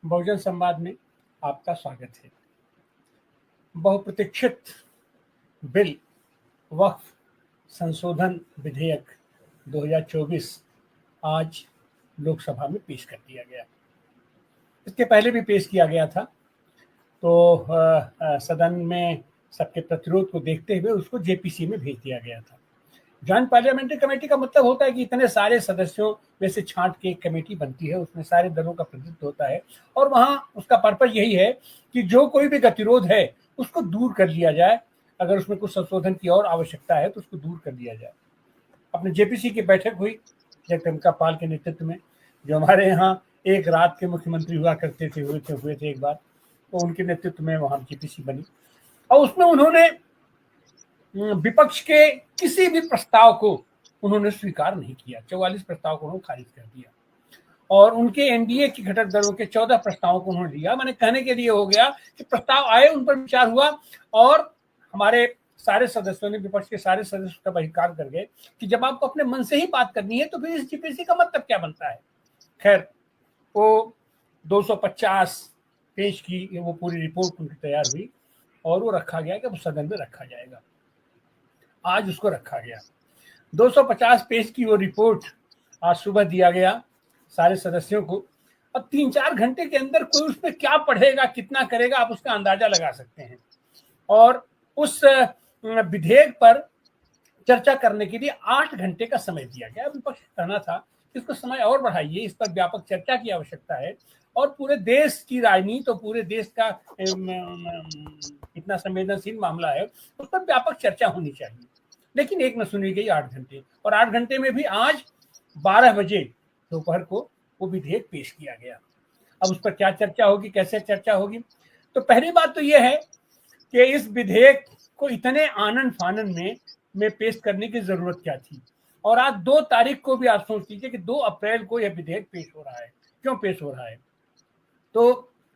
बहुजन संवाद में आपका स्वागत है। बहुप्रतीक्षित बिल वक्फ संशोधन विधेयक 2024 आज लोकसभा में पेश कर दिया गया। इसके पहले भी पेश किया गया था, तो सदन में सबके प्रतिरोध को देखते हुए उसको जेपीसी में भेज दिया गया था। जॉइंट पार्लियामेंट्री कमेटी का मतलब होता है कि इतने सारे सदस्यों में से छांट के एक कमेटी बनती है, उसमें सारे दलों का प्रतिनिधित्व होता है और वहां उसका पर्पज यही है कि जो कोई भी गतिरोध है उसको दूर कर लिया जाए। अगर उसमें कुछ संशोधन की और आवश्यकता है तो उसको दूर कर लिया जाए। अपने जेपीसी की बैठक हुई जगदम्बिका पाल के नेतृत्व में, जो हमारे यहाँ एक रात के मुख्यमंत्री हुआ करते थे, हुए थे एक बार, तो उनके नेतृत्व में वहां जेपीसी बनी और उसमें उन्होंने विपक्ष के किसी भी प्रस्ताव को उन्होंने स्वीकार नहीं किया। 44 प्रस्ताव को उन्होंने खारिज कर दिया और उनके एनडीए की घटक दलों के 14 प्रस्तावों को उन्होंने दिया। मैंने कहने के लिए हो गया कि प्रस्ताव आए, उन पर विचार हुआ और हमारे सारे सदस्यों ने, विपक्ष के सारे सदस्य का बहिष्कार कर गए कि जब आपको अपने मन से ही बात करनी है तो फिर इस जेपीसी का मतलब क्या बनता है। खैर, वो 250 पेज की वो पूरी रिपोर्ट उनकी तैयार हुई और वो रखा गया कि वो सदन में रखा जाएगा। आज उसको रखा गया। 250 पेज की वो रिपोर्ट आज सुबह दिया गया सारे सदस्यों को। अब 3-4 घंटे के अंदर कोई उसमें क्या पढ़ेगा, कितना करेगा, आप उसका अंदाजा लगा सकते हैं। और उस विधेयक पर चर्चा करने के लिए 8 घंटे का समय दिया गया। विपक्ष कहना था कि इसको समय और बढ़ाइए, इस पर व्यापक चर्चा की आवश्यकता है और पूरे देश की राजनीति और पूरे देश का इतना संवेदनशील मामला है, उस पर व्यापक चर्चा होनी चाहिए। लेकिन एक न सुनी गई 8 घंटे, और 8 घंटे में भी आज 12 बजे दोपहर को वो विधेयक पेश किया गया। अब उस पर क्या चर्चा होगी, कैसे चर्चा होगी? तो पहली बात तो यह है कि इस विधेयक को इतने आनन फानन में पेश करने की जरूरत क्या थी। और आज 2 तारीख को भी आप सोच लीजिए कि 2 अप्रैल को यह विधेयक पेश हो रहा है। क्यों पेश हो रहा है? तो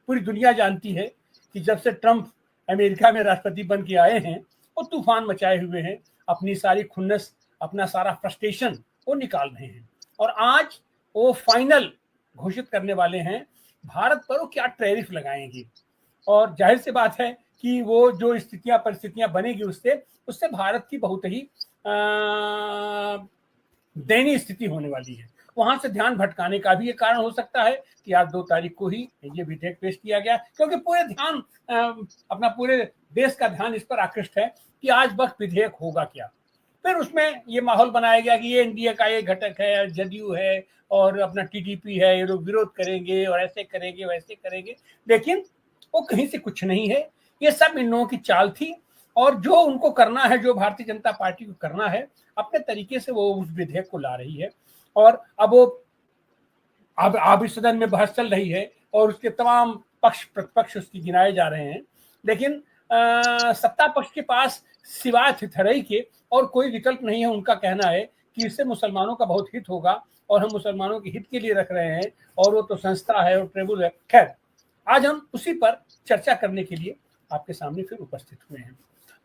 पूरी दुनिया जानती है कि जब से ट्रंप अमेरिका में राष्ट्रपति बन के आए हैं वो तूफान मचाए हुए हैं, अपनी सारी खुन्नस, अपना सारा फ्रस्ट्रेशन वो निकाल रहे हैं और आज वो फाइनल घोषित करने वाले हैं भारत पर वो क्या टैरिफ लगाएंगे। और जाहिर सी बात है कि वो जो परिस्थितियां बनेगी उससे भारत की बहुत ही दयनीय स्थिति होने वाली है। वहां से ध्यान भटकाने का भी ये कारण हो सकता है कि आज 2 तारीख को ही ये विधेयक पेश किया गया, क्योंकि अपना पूरे देश का ध्यान इस पर आकृष्ट है कि आज वक्त विधेयक होगा क्या। फिर उसमें ये माहौल बनाया गया कि ये एनडीए का एक घटक है, जदयू है और अपना टीडीपी है, ये लोग विरोध करेंगे और ऐसे करेंगे वैसे करेंगे। लेकिन वो कहीं से कुछ नहीं है, ये सब इन लोगों की चाल थी और जो उनको करना है, जो भारतीय जनता पार्टी को करना है, अपने तरीके से वो उस विधेयक को ला रही है। और अब इस सदन में बहस चल रही है और उसके तमाम पक्ष प्रतिपक्ष उसकी गिनाए जा रहे हैं। लेकिन सत्ता पक्ष के पास सिवाय थिथरई के और कोई विकल्प नहीं है। उनका कहना है कि इससे मुसलमानों का बहुत हित होगा और हम मुसलमानों के हित के लिए रख रहे हैं और वो तो संस्था है और ट्रिब्यूनल है। खैर, आज हम उसी पर चर्चा करने के लिए आपके सामने फिर उपस्थित हुए हैं।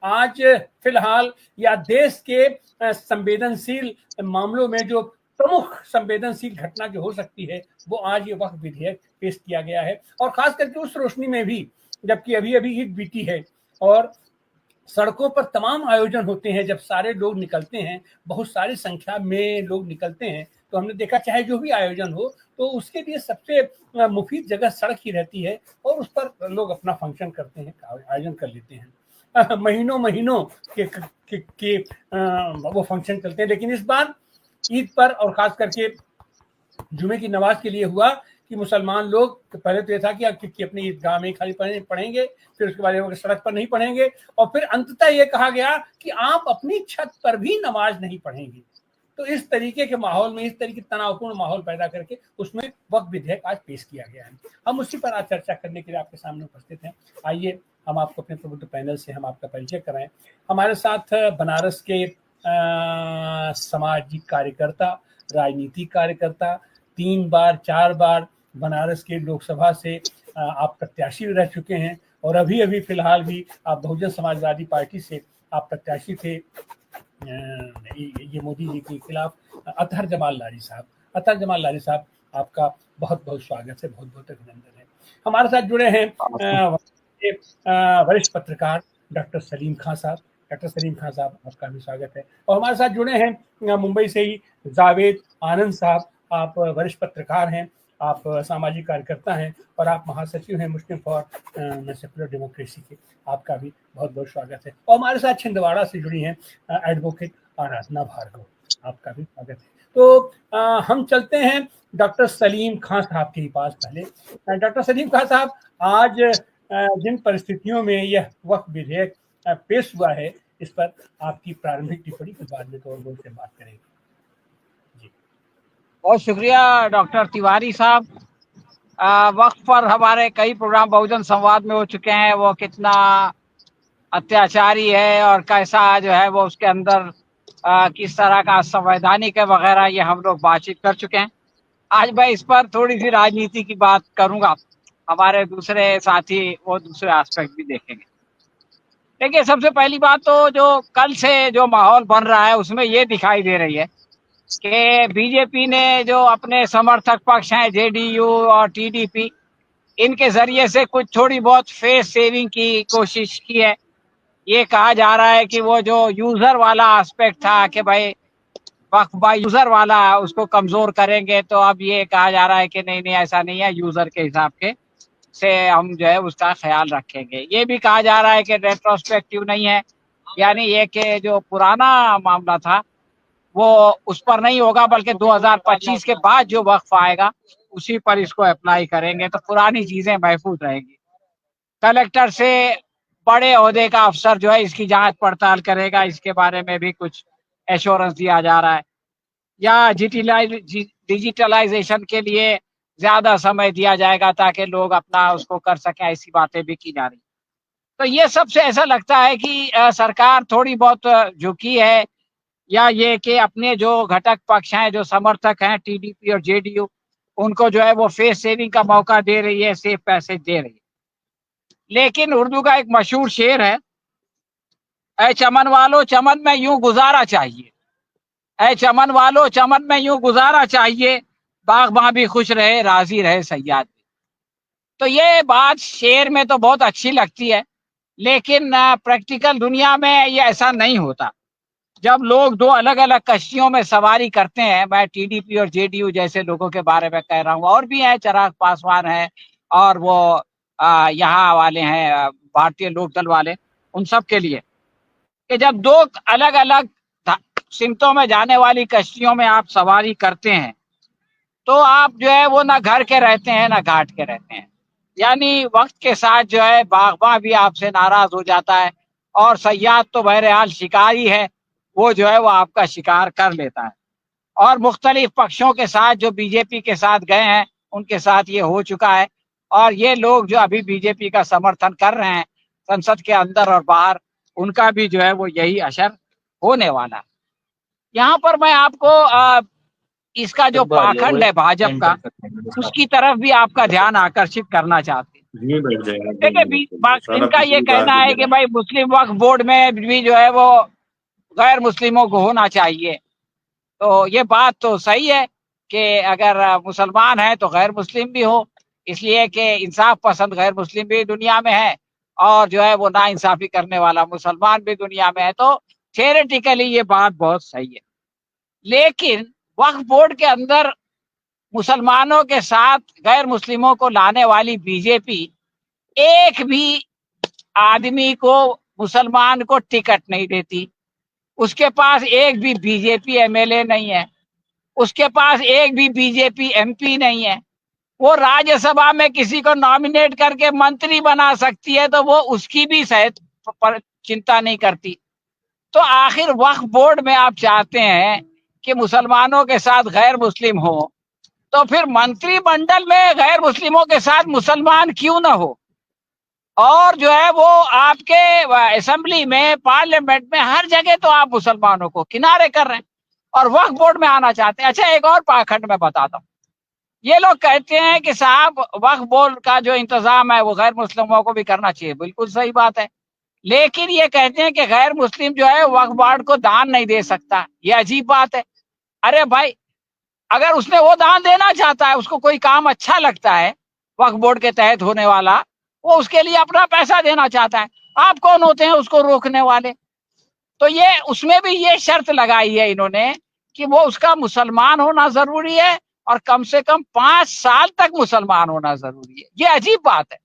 आज फिलहाल या देश के संवेदनशील मामलों में जो प्रमुख संवेदनशील घटना जो हो सकती है वो आज ये वक्फ विधेयक पेश किया गया है। और खास करके उस रोशनी में भी, जबकि अभी अभी ईद बीती है और सड़कों पर तमाम आयोजन होते हैं, जब सारे लोग निकलते हैं, बहुत सारी संख्या में लोग निकलते हैं, तो हमने देखा चाहे जो भी आयोजन हो तो उसके लिए सबसे मुफीद जगह सड़क ही रहती है और उस पर लोग अपना फंक्शन करते हैं, आयोजन कर लेते हैं। महीनों के वो फंक्शन चलते हैं। लेकिन इस बार ईद पर और खास करके जुमे की नमाज के लिए हुआ कि मुसलमान लोग, पहले तो ये था कि अपनी ईदगाह में खाली पढ़ेंगे, फिर उसके बाद सड़क पर नहीं पढ़ेंगे और फिर अंततः ये कहा गया कि आप अपनी छत पर भी नमाज नहीं पढ़ेंगे। तो इस तरीके के माहौल में, इस तरीके तनावपूर्ण माहौल पैदा करके उसमें वक्फ विधेयक आज पेश किया गया है। हम उसी पर आज चर्चा करने के लिए आपके सामने उपस्थित हैं। आइए हम आपको अपने प्रबुद्ध पैनल से हम आपका परिचय कराएं। हमारे साथ बनारस के सामाजिक कार्यकर्ता, राजनीतिक कार्यकर्ता, 3 बार 4 बार बनारस के लोकसभा से आप प्रत्याशी रह चुके हैं और अभी फिलहाल भी आप बहुजन समाजवादी पार्टी से आप प्रत्याशी थे ये मोदी जी के खिलाफ। अतहर जमाल लारी साहब, आपका बहुत बहुत स्वागत है, बहुत बहुत अभिनंदन है। हमारे साथ जुड़े हैं वरिष्ठ पत्रकार डॉक्टर सलीम खां साहब। डॉक्टर सलीम खां साहब, आपका भी स्वागत है। और हमारे साथ जुड़े हैं मुंबई से ही जावेद आनंद साहब। आप वरिष्ठ पत्रकार हैं, आप सामाजिक कार्यकर्ता हैं और आप महासचिव हैं मुस्लिम फॉर सेकुलर डेमोक्रेसी के। आपका भी बहुत बहुत स्वागत है। और हमारे साथ छिंदवाड़ा से जुड़ी हैं एडवोकेट आराधना भार्गव। आपका भी स्वागत है। तो हम चलते हैं डॉक्टर सलीम खां साहब के पास। पहले डॉक्टर सलीम खां साहब, आज जिन परिस्थितियों में यह वक्फ विधेयक पेश हुआ है, इस पर आपकी प्रारंभिक टिप्पणी के बाद में तो से बात करेंगे। जी, बहुत शुक्रिया डॉक्टर तिवारी साहब। वक्त पर हमारे कई प्रोग्राम बहुजन संवाद में हो चुके हैं। वो कितना अत्याचारी है और कैसा जो है वो उसके अंदर किस तरह का संवैधानिक है वगैरह, ये हम लोग बातचीत कर चुके हैं। आज मैं इस पर थोड़ी सी राजनीति की बात करूंगा। हमारे दूसरे साथी वो दूसरे एस्पेक्ट भी देखेंगे। देखिए, सबसे पहली बात तो जो कल से जो माहौल बन रहा है उसमें ये दिखाई दे रही है कि बीजेपी ने जो अपने समर्थक पक्ष हैं जेडीयू और टीडीपी, इनके जरिए से कुछ थोड़ी बहुत फेस सेविंग की कोशिश की है। ये कहा जा रहा है कि वो जो यूजर वाला एस्पेक्ट था कि भाई वक्फ बाय यूजर वाला, उसको कमजोर करेंगे। तो अब ये कहा जा रहा है कि नहीं नहीं, ऐसा नहीं है, यूजर के हिसाब के से हम जो है उसका ख्याल रखेंगे। ये भी कहा जा रहा है कि रेट्रोस्पेक्टिव नहीं है, यानी ये कि जो पुराना मामला था वो उस पर नहीं होगा, बल्कि 2025 के बाद जो वक्फ आएगा उसी पर इसको अप्लाई करेंगे, तो पुरानी चीजें महफूज रहेंगी। कलेक्टर से बड़े ओहदे का अफसर जो है इसकी जांच पड़ताल करेगा, इसके बारे में भी कुछ एश्योरेंस दिया जा रहा है। या डिजिटलाइजेशन के लिए ज्यादा समय दिया जाएगा ताकि लोग अपना उसको कर सकें, ऐसी बातें भी की जा रही। तो ये सबसे ऐसा लगता है कि सरकार थोड़ी बहुत झुकी है, या ये कि अपने जो घटक पक्ष हैं, जो समर्थक हैं टीडीपी और जेडीयू, उनको जो है वो फेस सेविंग का मौका दे रही है, सेफ पैसेज दे रही है। लेकिन उर्दू का एक मशहूर शेर है, ऐ चमन वालो चमन में यूं गुजारा चाहिए, ऐ चमन वालो चमन में यूं गुजारा चाहिए, बागबां भी खुश रहे राजी रहे सयाद भी। तो ये बात शेर में तो बहुत अच्छी लगती है, लेकिन प्रैक्टिकल दुनिया में ये ऐसा नहीं होता। जब लोग दो अलग अलग कश्तियों में सवारी करते हैं, मैं टीडीपी और जेडीयू जैसे लोगों के बारे में कह रहा हूँ, और भी हैं, चिराग पासवान है और वो यहाँ वाले हैं भारतीय लोक दल वाले, उन सब के लिए कि जब दो अलग अलग सिमतों में जाने वाली कश्तियों में आप सवारी करते हैं तो आप जो है वो ना घर के रहते हैं ना घाट के रहते हैं। यानी वक्त के साथ जो है बागबां भी आपसे नाराज हो जाता है, और सयाद तो बहरहाल शिकारी है, वो जो है वो आपका शिकार कर लेता है। और मुख्तलिफ पक्षों के साथ जो बीजेपी के साथ गए हैं उनके साथ ये हो चुका है, और ये लोग जो अभी बीजेपी का समर्थन कर रहे हैं संसद के अंदर और बाहर, उनका भी जो है वो यही असर होने वाला है। यहाँ पर मैं आपको इसका जो पाखंड है भाजपा का, उसकी तरफ भी आपका ध्यान आकर्षित करना चाहते हैं। देखिए, इनका ये कहना है कि भाई मुस्लिम वक्फ बोर्ड में भी जो है वो गैर मुस्लिमों को होना चाहिए। तो ये बात तो सही है कि अगर मुसलमान है तो गैर मुस्लिम भी हो, इसलिए कि इंसाफ पसंद गैर मुस्लिम भी दुनिया में है और जो है वो ना इंसाफी करने वाला मुसलमान भी दुनिया में है। तो थियोरेटिकली ये बात बहुत सही है, लेकिन वक्फ बोर्ड के अंदर मुसलमानों के साथ गैर मुस्लिमों को लाने वाली बीजेपी एक भी आदमी को, मुसलमान को टिकट नहीं देती। उसके पास एक भी बीजेपी एमएलए नहीं है, उसके पास एक भी बीजेपी एमपी नहीं है। वो राज्यसभा में किसी को नॉमिनेट करके मंत्री बना सकती है तो वो उसकी भी शायद चिंता नहीं करती। तो आखिर वक्फ बोर्ड में आप चाहते हैं कि मुसलमानों के साथ गैर मुस्लिम हो, तो फिर मंत्रिमंडल में गैर मुस्लिमों के साथ मुसलमान क्यों ना हो? और जो है वो आपके असेंबली में, पार्लियामेंट में, हर जगह तो आप मुसलमानों को किनारे कर रहे हैं और वक्फ बोर्ड में आना चाहते हैं। अच्छा, एक और पाखंड में बताता हूँ। ये लोग कहते हैं कि साहब वक्फ बोर्ड का जो इंतजाम है वो गैर मुस्लिमों को भी करना चाहिए। बिल्कुल सही बात है, लेकिन ये कहते हैं कि गैर मुस्लिम जो है वक्फ बोर्ड को दान नहीं दे सकता। ये अजीब बात है। अरे भाई, अगर उसने वो दान देना चाहता है, उसको कोई काम अच्छा लगता है वक्फ बोर्ड के तहत होने वाला, वो उसके लिए अपना पैसा देना चाहता है, आप कौन होते हैं उसको रोकने वाले? तो ये उसमें भी ये शर्त लगाई है इन्होंने कि वो उसका मुसलमान होना जरूरी है और कम से कम 5 साल तक मुसलमान होना जरूरी है। ये अजीब बात है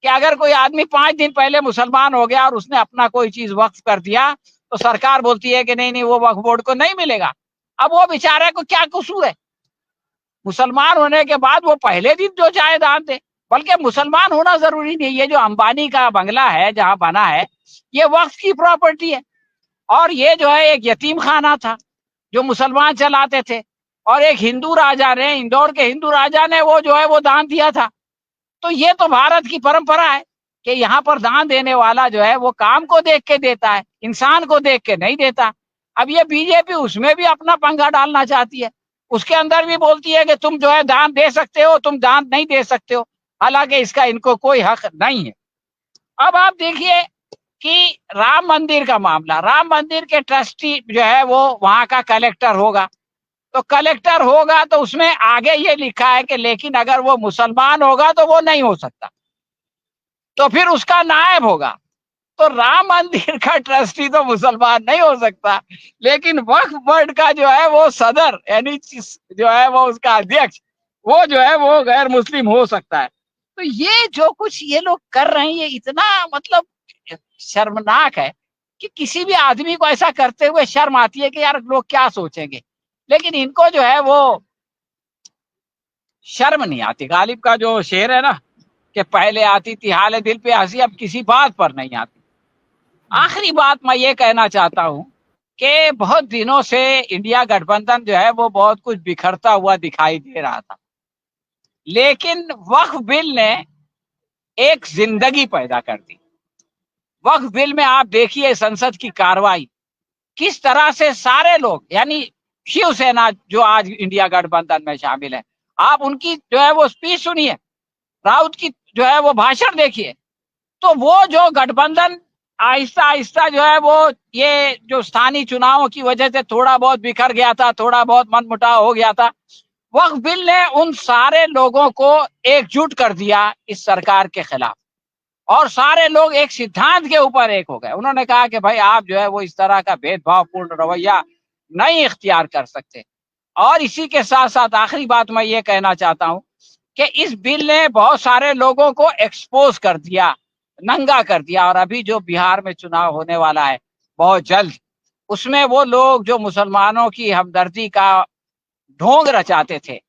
कि अगर कोई आदमी 5 दिन पहले मुसलमान हो गया और उसने अपना कोई चीज वक्फ कर दिया तो सरकार बोलती है कि नहीं नहीं वो वक्फ बोर्ड को नहीं मिलेगा। अब वो बेचारे को क्या कसूर है? मुसलमान होने के बाद वो पहले दिन जो चाहे दान दे, बल्कि मुसलमान होना जरूरी नहीं। ये जो अंबानी का बंगला है जहां बना है, ये वक्फ की प्रॉपर्टी है और ये जो है एक यतीम खाना था जो मुसलमान चलाते थे और एक हिंदू राजा ने, इंदौर के हिंदू राजा ने वो जो है वो दान दिया था। तो ये तो भारत की परंपरा है कि यहाँ पर दान देने वाला जो है वो काम को देख के देता है, इंसान को देख के नहीं देता। अब ये बीजेपी उसमें भी अपना पंगा डालना चाहती है, उसके अंदर भी बोलती है कि तुम जो है दान दे सकते हो, तुम दान नहीं दे सकते हो, हालांकि इसका इनको कोई हक नहीं है। अब आप देखिए कि राम मंदिर का मामला, राम मंदिर के ट्रस्टी जो है वो वहां का कलेक्टर होगा, तो कलेक्टर होगा तो उसमें आगे ये लिखा है कि लेकिन अगर वो मुसलमान होगा तो वो नहीं हो सकता, तो फिर उसका नायब होगा। तो राम मंदिर का ट्रस्टी तो मुसलमान नहीं हो सकता, लेकिन वक्फ बोर्ड का जो है वो सदर यानी जो है वो उसका अध्यक्ष, वो जो है वो गैर मुस्लिम हो सकता है। तो ये जो कुछ ये लोग कर रहे हैं ये इतना मतलब शर्मनाक है कि किसी भी आदमी को ऐसा करते हुए शर्म आती है कि यार लोग क्या सोचेंगे, लेकिन इनको जो है वो शर्म नहीं आती। गालिब का जो शेर है ना कि पहले आती थी हाले दिल पे हंसी, अब किसी बात पर नहीं आती। आखिरी बात मैं ये कहना चाहता हूं कि बहुत दिनों से इंडिया गठबंधन जो है वो बहुत कुछ बिखरता हुआ दिखाई दे रहा था, लेकिन वक्फ बिल ने एक जिंदगी पैदा कर दी। वक्फ बिल में आप देखिए संसद की कार्रवाई किस तरह से सारे लोग यानी शिवसेना जो आज इंडिया गठबंधन में शामिल है, आप उनकी जो है वो स्पीच सुनिए, राउत की जो है वो भाषण देखिए, तो वो जो गठबंधन आहिस्ता आहिस्ता जो है वो ये जो स्थानीय चुनावों की वजह से थोड़ा बहुत बिखर गया था, थोड़ा बहुत मनमुटाव हो गया था, वक्फ बिल ने उन सारे लोगों को एकजुट कर दिया इस सरकार के खिलाफ और सारे लोग एक सिद्धांत के ऊपर एक हो गए। उन्होंने कहा कि भाई आप जो है वो इस तरह का भेदभावपूर्ण रवैया नहीं इख्तियार कर सकते। और इसी के साथ साथ आखिरी बात मैं ये कहना चाहता हूं कि इस बिल ने बहुत सारे लोगों को एक्सपोज कर दिया, नंगा कर दिया। और अभी जो बिहार में चुनाव होने वाला है बहुत जल्द, उसमें वो लोग जो मुसलमानों की हमदर्दी का ढोंग रचाते थे,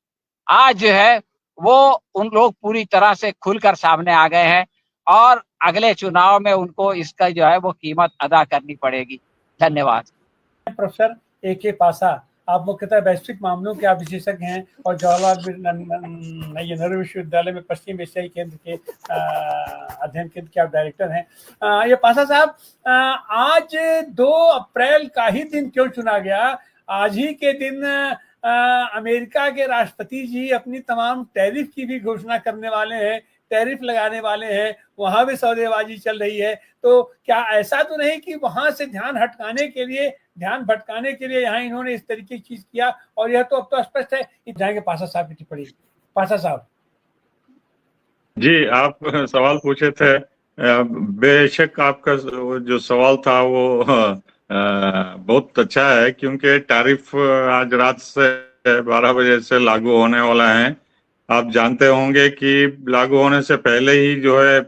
आज जो है वो उन लोग पूरी तरह से खुलकर सामने आ गए हैं और अगले चुनाव में उनको इसका जो है वो कीमत अदा करनी पड़ेगी। धन्यवाद। Professor A.K. पासा, आप मुख्यतः वैश्विक मामलों के आप विशेषज्ञ हैं और जवाहरलाल नेहरू विश्वविद्यालय में पश्चिम एशियाई केंद्र के अध्ययन केंद्र के आप डायरेक्टर हैं। ये पासा साहब, आज 2 अप्रैल का ही दिन क्यों चुना गया? आज ही के दिन अमेरिका के राष्ट्रपति जी अपनी तमाम टैरिफ की भी घोषणा करने वाले हैं, टैरिफ लगाने वाले हैं, वहां भी सौदेबाजी चल रही है। तो क्या ऐसा तो नहीं कि वहां से ध्यान भटकाने के लिए यहाँ इन्होंने इस तरीके की चीज किया? और यह तो अब तो स्पष्ट है। जाएंगे पासा साहब की टिप्पणी। पासा साहब जी, आप सवाल पूछे थे, बेशक आपका जो सवाल था वो बहुत अच्छा है, क्योंकि टैरिफ आज रात से 12 बजे से लागू होने वाला है। आप जानते होंगे कि लागू होने से पहले ही जो है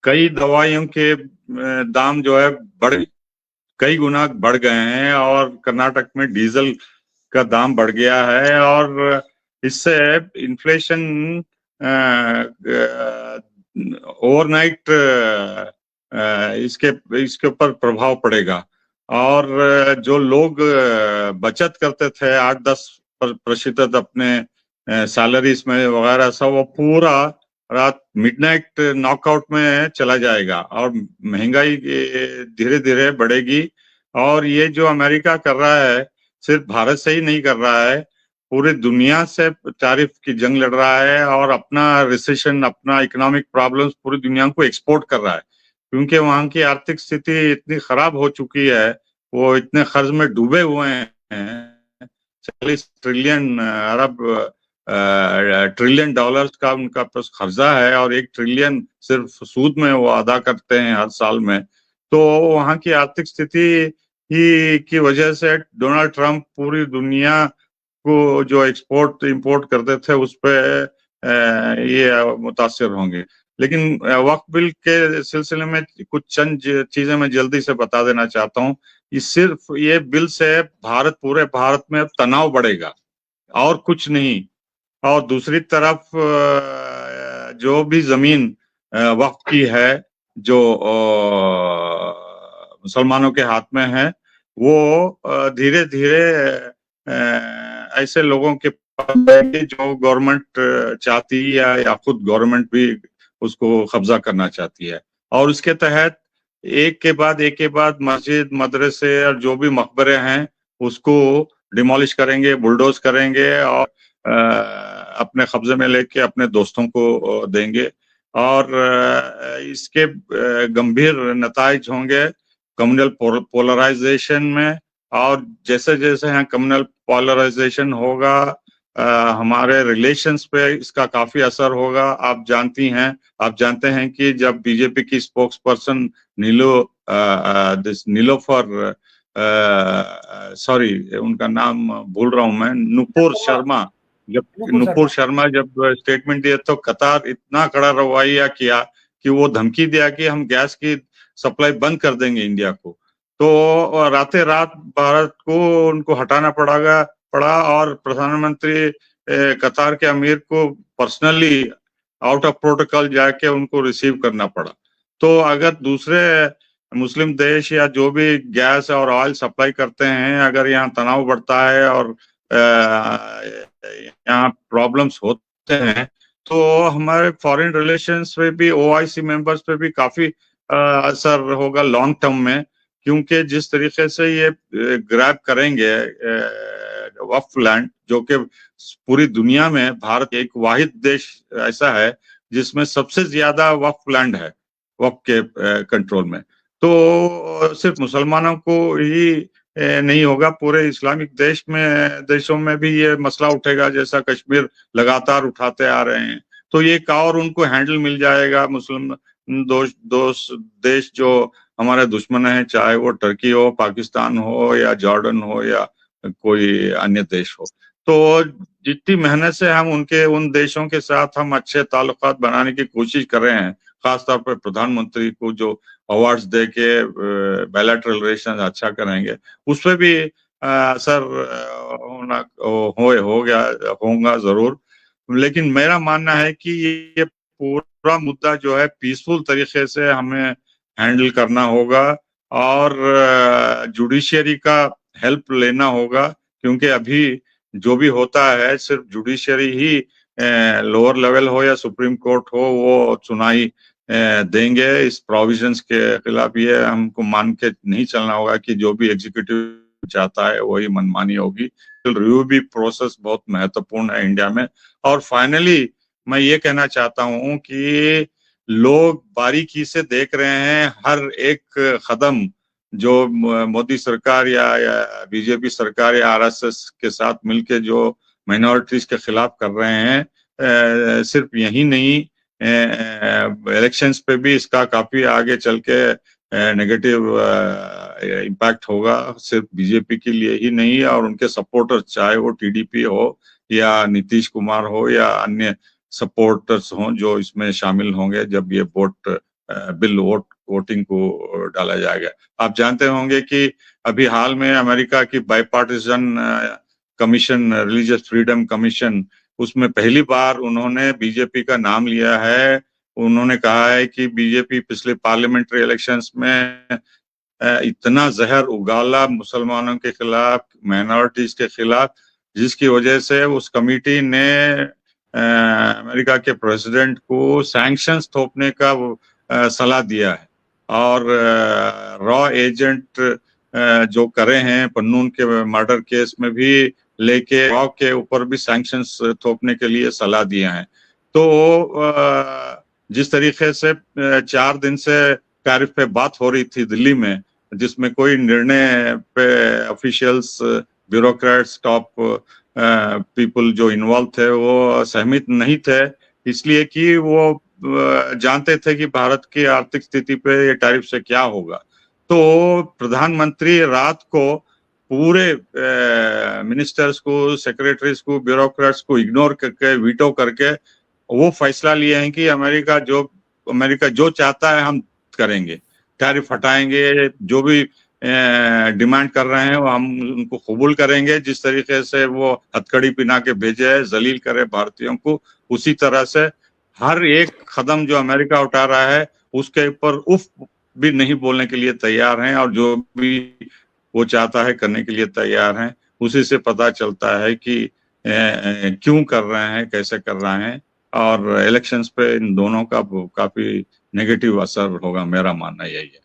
कई दवाइयों के दाम जो है कई गुना बढ़ गए हैं और कर्नाटक में डीजल का दाम बढ़ गया है और इससे इन्फ्लेशन ओवरनाइट इसके ऊपर प्रभाव पड़ेगा। और जो लोग बचत करते थे 8-10% अपने सैलरीज में वगैरह सब, वो पूरा रात मिडनाइट नॉकआउट में चला जाएगा और महंगाई धीरे धीरे बढ़ेगी। और ये जो अमेरिका कर रहा है सिर्फ भारत से ही नहीं कर रहा है, पूरी दुनिया से टैरिफ की जंग लड़ रहा है और अपना रिसेशन, अपना इकोनॉमिक प्रॉब्लम्स पूरी दुनिया को एक्सपोर्ट कर रहा है, क्योंकि वहां की आर्थिक स्थिति इतनी खराब हो चुकी है, वो इतने कर्ज में डूबे हुए हैं, 40 ट्रिलियन ट्रिलियन डॉलर्स का उनका पास खर्चा है और 1 ट्रिलियन सिर्फ सूद में वो अदा करते हैं हर साल में। तो वहाँ की आर्थिक स्थिति ही की वजह से डोनाल्ड ट्रंप पूरी दुनिया को जो एक्सपोर्ट इंपोर्ट करते थे उस पे ये मुतासिर होंगे। लेकिन वक्फ बिल के सिलसिले में कुछ चंद चीजें मैं जल्दी से बता देना चाहता हूँ। सिर्फ ये बिल से पूरे भारत में अब तनाव बढ़ेगा और कुछ नहीं। और दूसरी तरफ जो भी जमीन वक्फ की है जो मुसलमानों के हाथ में है वो धीरे धीरे ऐसे लोगों के पास जो गवर्नमेंट चाहती है या खुद गवर्नमेंट भी उसको कब्जा करना चाहती है। और उसके तहत एक के बाद मस्जिद मदरसे और जो भी मकबरे हैं उसको डिमोलिश करेंगे, बुलडोज करेंगे और अपने कब्जे में लेके अपने दोस्तों को देंगे। और इसके गंभीर नताइज होंगे कम्युनल पोलराइजेशन में। और जैसे जैसे यहाँ कम्युनल पोलराइजेशन होगा हमारे रिलेशंस पे इसका काफी असर होगा। आप जानते हैं कि जब बीजेपी की स्पोक्स पर्सन नीलोफर सॉरी उनका नाम भूल रहा हूं मैं, नुपुर शर्मा जब स्टेटमेंट दिया तो कतार इतना कड़ा रवैया किया कि वो धमकी दिया कि हम गैस की सप्लाई बंद कर देंगे इंडिया को। तो रातें रात भारत को उनको हटाना पड़ा और प्रधानमंत्री कतार के अमीर को पर्सनली आउट ऑफ प्रोटोकॉल जाके उनको रिसीव करना पड़ा। तो अगर दूसरे मुस्लिम देश या जो भी गैस और ऑयल सप्लाई करते हैं अगर यहाँ तनाव बढ़ता है और यहाँ प्रॉब्लम्स होते हैं तो हमारे फॉरेन रिलेशंस पे भी OIC मेंबर्स पे भी काफी असर होगा लॉन्ग टर्म में। क्योंकि जिस तरीके से ये ग्रैब करेंगे वक्फ लैंड जो कि पूरी दुनिया में भारत एक वाहिद देश ऐसा है जिसमें सबसे ज्यादा वक्फ लैंड है वक्फ के कंट्रोल में। तो सिर्फ मुसलमानों को ही नहीं होगा, पूरे इस्लामिक देशों में भी ये मसला उठेगा जैसा कश्मीर लगातार उठाते आ रहे हैं। तो ये एक और उनको हैंडल मिल जाएगा। मुस्लिम देश जो हमारे दुश्मन है चाहे वो टर्की हो, पाकिस्तान हो या जॉर्डन हो या कोई अन्य देश हो। तो जितनी मेहनत से हम उन देशों के साथ हम अच्छे ताल्लुकात बनाने की कोशिश कर रहे हैं, खासतौर पर प्रधानमंत्री को जो अवार्ड्स दे के बायलैटरल रिलेशन अच्छा करेंगे उस पर भी असर होगा जरूर। लेकिन मेरा मानना है कि ये पूरा मुद्दा जो है पीसफुल तरीके से हमें हैंडल करना होगा और जुडिशियरी का हेल्प लेना होगा। क्योंकि अभी जो भी होता है सिर्फ जुडिशियरी ही लोअर लेवल हो या सुप्रीम कोर्ट हो वो सुनाई देंगे इस प्रोविजंस के खिलाफ। ये हमको मान के नहीं चलना होगा कि जो भी एग्जीक्यूटिव चाहता है वही मनमानी होगी। रिव्यू भी प्रोसेस बहुत महत्वपूर्ण है इंडिया में। और फाइनली मैं ये कहना चाहता हूँ कि लोग बारीकी से देख रहे हैं हर एक कदम जो मोदी सरकार या बीजेपी सरकार या RSS के साथ मिलके जो माइनॉरिटीज के खिलाफ कर रहे हैं। सिर्फ यही नहीं इलेक्शंस पे भी इसका काफी आगे चल के नेगेटिव इम्पैक्ट होगा, सिर्फ बीजेपी के लिए ही नहीं और उनके सपोर्टर्स चाहे वो TDP हो या नीतीश कुमार हो या अन्य सपोर्टर्स हों जो इसमें शामिल होंगे जब ये वोटिंग को डाला जाएगा। आप जानते होंगे कि अभी हाल में अमेरिका की बाईपार्टिसन कमीशन, रिलीजियस फ्रीडम कमीशन, उसमें पहली बार उन्होंने बीजेपी का नाम लिया है। उन्होंने कहा है कि बीजेपी पिछले पार्लियामेंट्री इलेक्शंस में इतना जहर उगाला मुसलमानों के खिलाफ, माइनॉरिटीज के खिलाफ, जिसकी वजह से उस कमेटी ने अमेरिका के प्रेसिडेंट को सैंक्शंस थोपने का सलाह दिया है। और रॉ एजेंट जो करे हैं पन्नून के मर्डर केस में भी लेके रॉ के ऊपर भी सैंक्शंस थोपने के लिए सलाह दिया है। तो जिस तरीके से 4 दिन से टैरिफ पे बात हो रही थी दिल्ली में जिसमें कोई निर्णय पे ऑफिशियल्स ब्यूरोक्रेट्स, टॉप पीपल जो इन्वॉल्व थे वो सहमत नहीं थे, इसलिए कि वो जानते थे कि भारत की आर्थिक स्थिति पे ये टैरिफ से क्या होगा। तो प्रधानमंत्री रात को पूरे मिनिस्टर्स को, सेक्रेटरीज को, ब्यूरोक्रेट्स को इग्नोर करके, वीटो करके वो फैसला लिए हैं कि अमेरिका जो चाहता है हम करेंगे, टैरिफ हटाएंगे, जो भी डिमांड कर रहे हैं वो हम उनको कबूल करेंगे। जिस तरीके से वो हथकड़ी पिना के भेजे है, जलील करे भारतीयों को, उसी तरह से हर एक कदम जो अमेरिका उठा रहा है उसके ऊपर उफ भी नहीं बोलने के लिए तैयार हैं, और जो भी वो चाहता है करने के लिए तैयार हैं। उसी से पता चलता है कि क्यों कर रहे हैं, कैसे कर रहे हैं, और इलेक्शंस पे इन दोनों का काफी नेगेटिव असर होगा, मेरा मानना यही है।